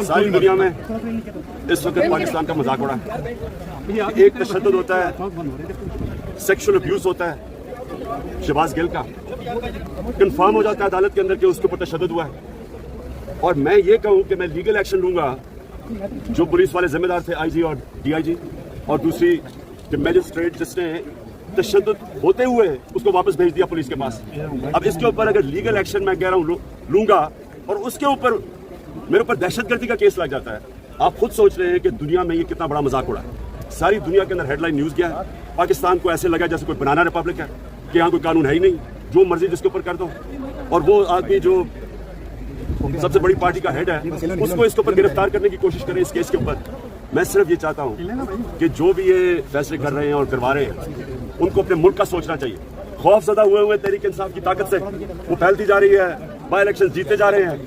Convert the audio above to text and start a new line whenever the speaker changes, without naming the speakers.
ساری دنیا میں اس وقت پاکستان کا مذاق اڑا ہے. ایک تشدد ہوتا ہے, سیکشل ابیوز ہوتا ہے شہباز گل کا, کنفرم ہو جاتا ہے عدالت کے اندر کہ اس کے اوپر تشدد ہوا ہے, اور میں یہ کہوں کہ میں لیگل ایکشن لوں گا. جو پولیس والے ذمہ دار تھے, آئی جی اور ڈی آئی جی, اور دوسری میجسٹریٹ جس نے تشدد ہوتے ہوئے اس کو واپس بھیج دیا پولیس کے پاس. اب اس کے اوپر اگر لیگل ایکشن میں کہہ رہا ہوں لوں گا, اور اس کے اوپر میرے اوپر دہشت گردی کا کیس لگ جاتا ہے, آپ خود سوچ رہے ہیں کہ دنیا میں یہ کتنا بڑا مذاق اڑا ہے. ساری دنیا کے اندر ہیڈ لائن نیوز گیا ہے. پاکستان کو ایسے لگا جیسے کوئی بنانا ریپبلک ہے, کہ یہاں کوئی قانون ہے ہی نہیں, جو مرضی جس کے اوپر کر دو. اور وہ آدمی جو سب سے بڑی پارٹی کا ہیڈ ہے, اس کو اوپر گرفتار کرنے کی کوشش کریں اس کیس کے اوپر. میں صرف یہ چاہتا ہوں کہ جو بھی یہ فیصلے کر رہے ہیں اور کروا رہے ہیں, ان کو اپنے ملک کا سوچنا چاہیے. خوف زدہ ہوئے تحریک انصاف کی طاقت سے وہ پھیلتی جا رہی ہے, بائی الیکشن جیتے جا رہے ہیں.